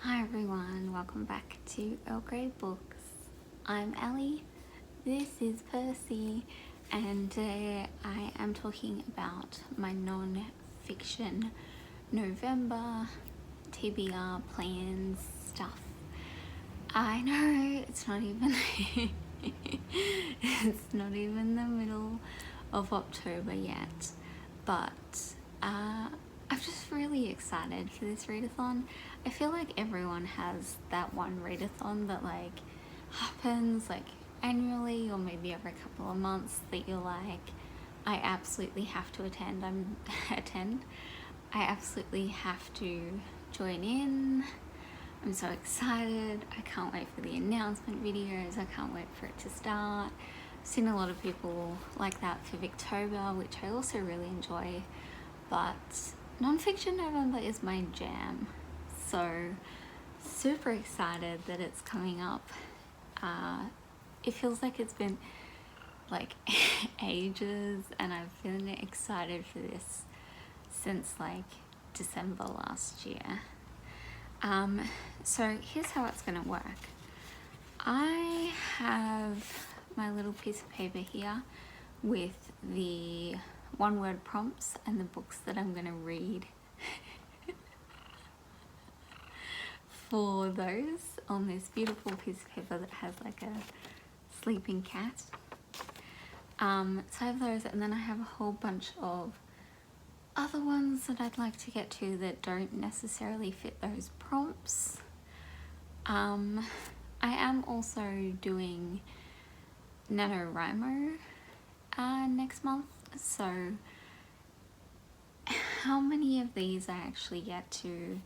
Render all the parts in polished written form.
Hi everyone, welcome back to Earl Grey Books. I'm Ellie, this is Percy, and today I am talking about my non-fiction November TBR plans stuff. I know it's not even it's not even the middle of October yet, but I'm just really excited for this readathon. I feel like everyone has that one readathon that like happens like annually or maybe every couple of months that you're like, I absolutely have to attend. I absolutely have to join in. I'm so excited. I can't wait for the announcement videos. I can't wait for it to start. I've seen a lot of people like that for Victober, which I also really enjoy, but non-fiction November is my jam. So super excited that it's coming up. It feels like it's been like ages, and I've been excited for this since like December last year. So here's how it's gonna work. I have my little piece of paper here with the one-word prompts and the books that I'm gonna read for those on this beautiful piece of paper that has like a sleeping cat. So I have those, and then I have a whole bunch of other ones that I'd like to get to that don't necessarily fit those prompts. I am also doing NaNoWriMo next month, so how many of these I actually get to,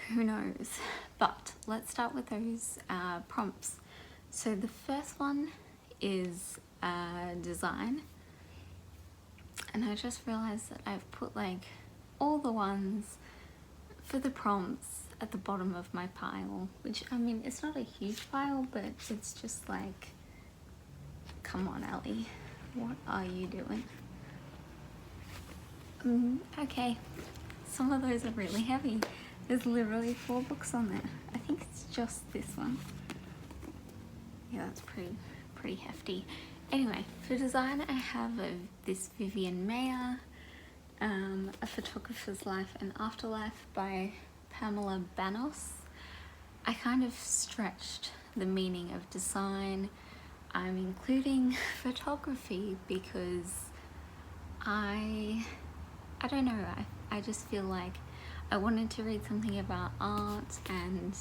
who knows, but let's start with those prompts. So the first one is design, and I just realized that I've put like all the ones for the prompts at the bottom of my pile, which I mean, it's not a huge pile, but it's just like, come on Ellie, what are you doing? Okay, some of those are really heavy. There's literally 4 books on there. I think it's just this one. Yeah, that's pretty hefty. Anyway, for design I have this Vivian Mayer, A Photographer's Life and Afterlife by Pamela Banos. I kind of stretched the meaning of design. I'm including photography because I don't know, I just feel like I wanted to read something about art, and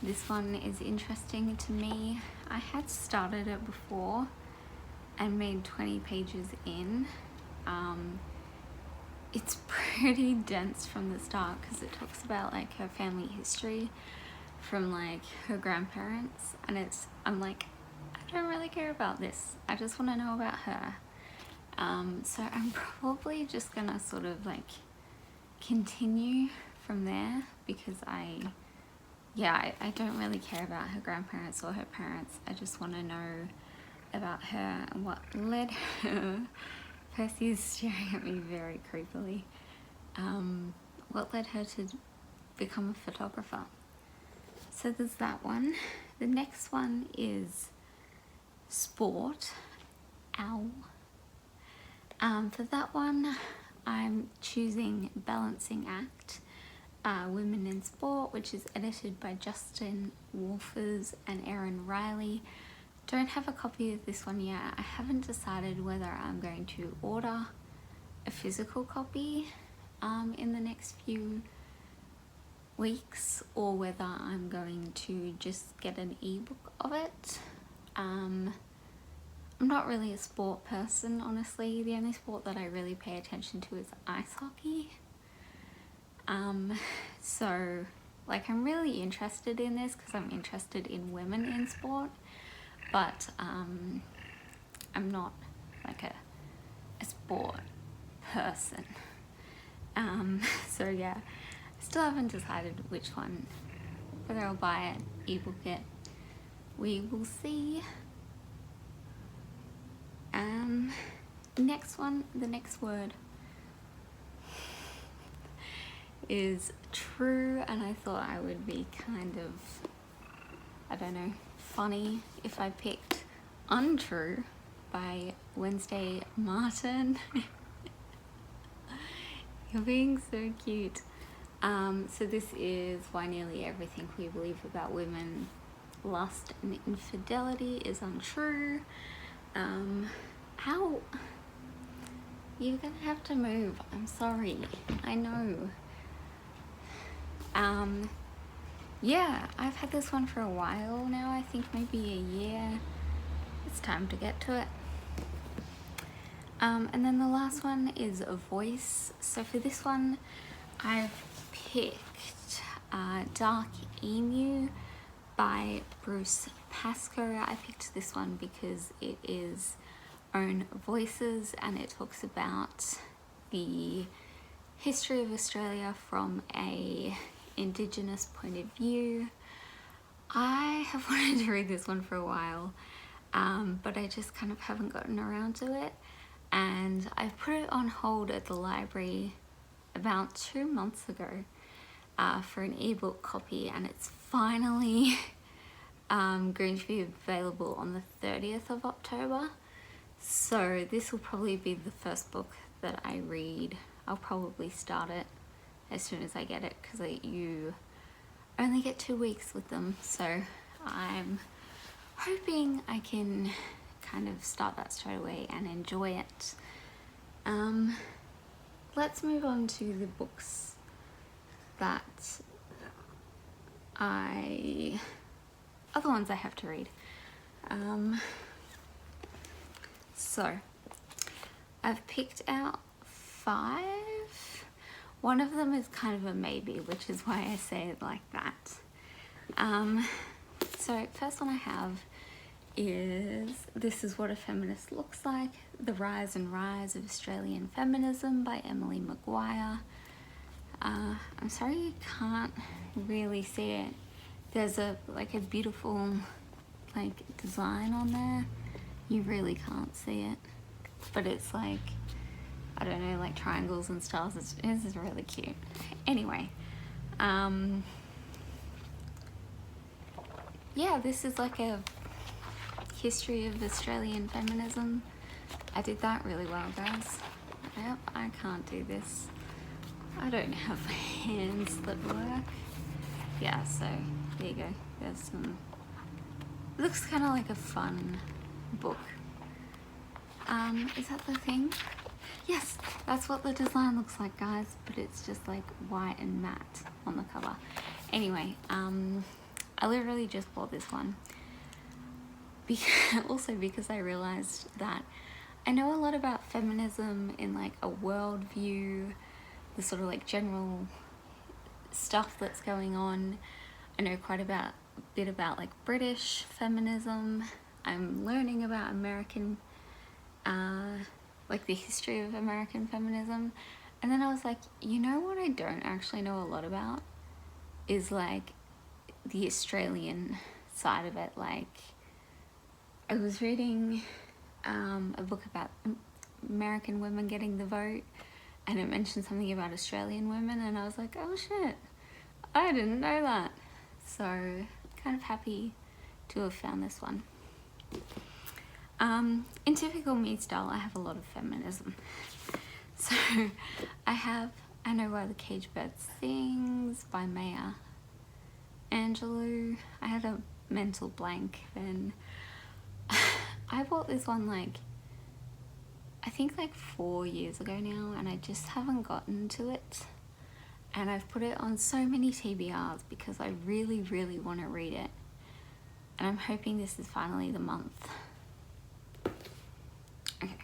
this one is interesting to me. I had started it before and made 20 pages in. It's pretty dense from the start because it talks about like her family history from like her grandparents, and I'm like, I don't really care about this. I just want to know about her. So I'm probably just gonna sort of like continue from there because I don't really care about her grandparents or her parents. I just want to know about her and what led her. Percy is staring at me very creepily. What led her to become a photographer? So there's that one. The next one is sport. Ow. For that one, I'm choosing Balancing Act, Women in Sport, which is edited by Justin Wolfers and Erin Riley. Don't have a copy of this one yet. I haven't decided whether I'm going to order a physical copy in the next few weeks, or whether I'm going to just get an ebook of it. I'm not really a sport person, honestly. The only sport that I really pay attention to is ice hockey. So like I'm really interested in this because I'm interested in women in sport, but I'm not like a sport person. So yeah, I still haven't decided which one, whether I'll buy it, ebook it. We will see. Next one, the next word. is true, and I thought I would be kind of, I don't know, funny if I picked Untrue by Wednesday Martin. You're being so cute. So this is why nearly everything we believe about women, lust and infidelity is untrue. How? You're gonna have to move. I'm sorry. I know. Yeah, I've had this one for a while now. I think maybe a year. It's time to get to it. And then the last one is a voice. So for this one, I've picked Dark Emu by Bruce Pascoe. I picked this one because it is Own Voices, and it talks about the history of Australia from a Indigenous point of view. I have wanted to read this one for a while, but I just kind of haven't gotten around to it, and I put it on hold at the library about 2 months ago for an ebook copy, and it's finally going to be available on the 30th of October. So this will probably be the first book that I read. I'll probably start it as soon as I get it, because you only get 2 weeks with them. So I'm hoping I can kind of start that straight away and enjoy it. Let's move on to the books that other ones I have to read. So I've picked out 5. One of them is kind of a maybe, which is why I say it like that. So first one I have is This Is What a Feminist Looks Like, The Rise and Rise of Australian Feminism by Emily Maguire. I'm sorry you can't really see it. There's a beautiful design on there. You really can't see it, but it's I don't know, triangles and stars. It's really cute. Anyway, yeah, this is a history of Australian feminism. I did that really well, guys. Yep, I can't do this. I don't have hands that work. Yeah, so there you go. There's some, it looks kind of like a fun book. Is that the thing? Yes, that's what the design looks like, guys, but it's just white and matte on the cover. Anyway, I literally just bought this one because I realized that I know a lot about feminism in a world view, the sort of general stuff that's going on. I know quite a bit about British feminism. I'm learning about American, the history of American feminism. And then I was you know what I don't actually know a lot about is the Australian side of it. I was reading a book about American women getting the vote, and it mentioned something about Australian women, and I was oh shit, I didn't know that. So kind of happy to have found this one. In typical me style, I have a lot of feminism. So I Know Why the Cage Bird Sings by Maya Angelou. I had a mental blank then. I bought this one I think 4 years ago now, and I just haven't gotten to it. And I've put it on so many TBRs because I really, really want to read it. And I'm hoping this is finally the month. Okay.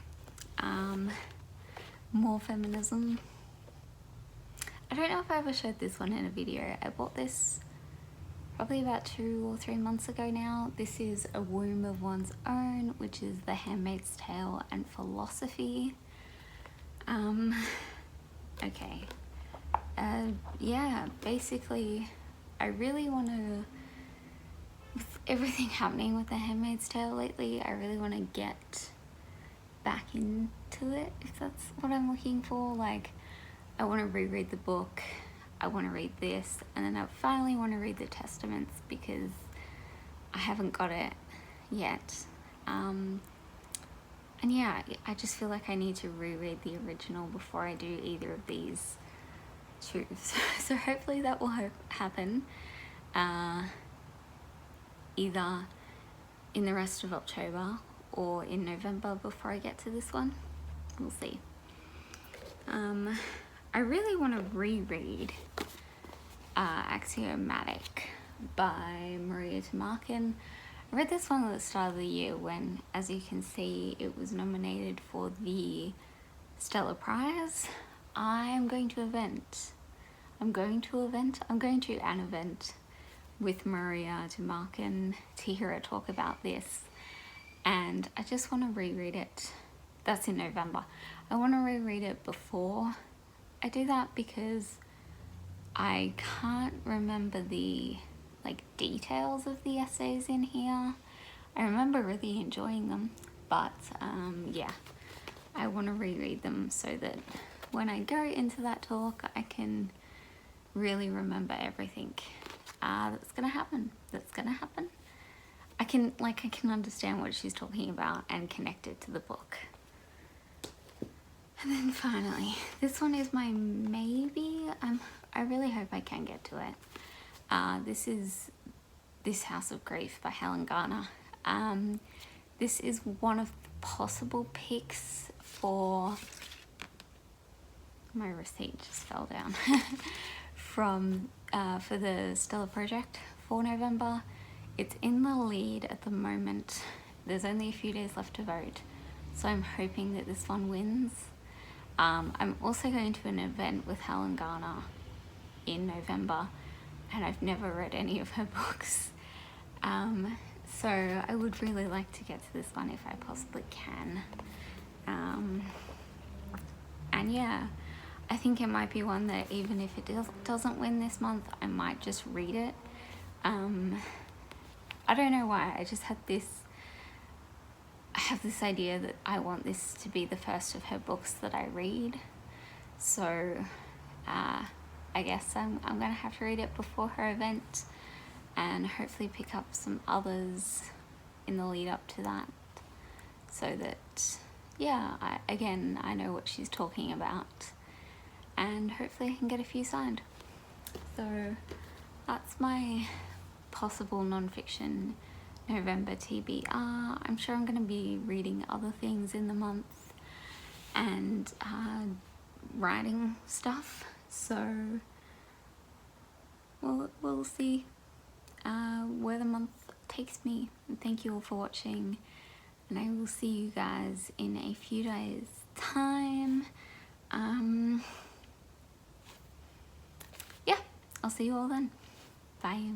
More feminism. I don't know if I ever showed this one in a video. I bought this probably about 2 or 3 months ago now. This is A Womb of One's Own, which is The Handmaid's Tale and philosophy. Okay. Yeah, basically, I really want to, with everything happening with The Handmaid's Tale lately, I really want to get back into it, if that's what I'm looking for. I want to reread the book. I want to read this, and then I finally want to read the Testaments because I haven't got it yet. And yeah, I just feel like I need to reread the original before I do either of these two. So hopefully that will happen either in the rest of October or in November before I get to this one. We'll see. I really want to reread Axiomatic by Maria Tamarkin. I read this one at the start of the year when, as you can see, it was nominated for the Stella Prize. I'm going to an event with Maria Tamarkin to hear her talk about this, and I just want to reread it. That's in November. I want to reread it before I do that because I can't remember the details of the essays in here. I remember really enjoying them, but yeah, I want to reread them so that when I go into that talk, I can really remember everything that's gonna happen. I can understand what she's talking about and connect it to the book. And then finally, this one is my maybe. I really hope I can get to it. This is This House of Grief by Helen Garner. This is one of the possible picks for my receipt just fell down for the Stella Project for November. It's in the lead at the moment. There's only a few days left to vote, so I'm hoping that this one wins. I'm also going to an event with Helen Garner in November, and I've never read any of her books. So I would really like to get to this one if I possibly can. And yeah, I think it might be one that even if it doesn't win this month, I might just read it. I don't know why, I just had this, I have this idea that I want this to be the first of her books that I read. So I guess I'm gonna have to read it before her event and hopefully pick up some others in the lead up to that, so that, yeah, I know what she's talking about, and hopefully I can get a few signed. So that's my possible non-fiction November TBR. I'm sure I'm going to be reading other things in the month and writing stuff, so we'll see where the month takes me. And thank you all for watching, and I will see you guys in a few days time. Yeah, I'll see you all then. Bye.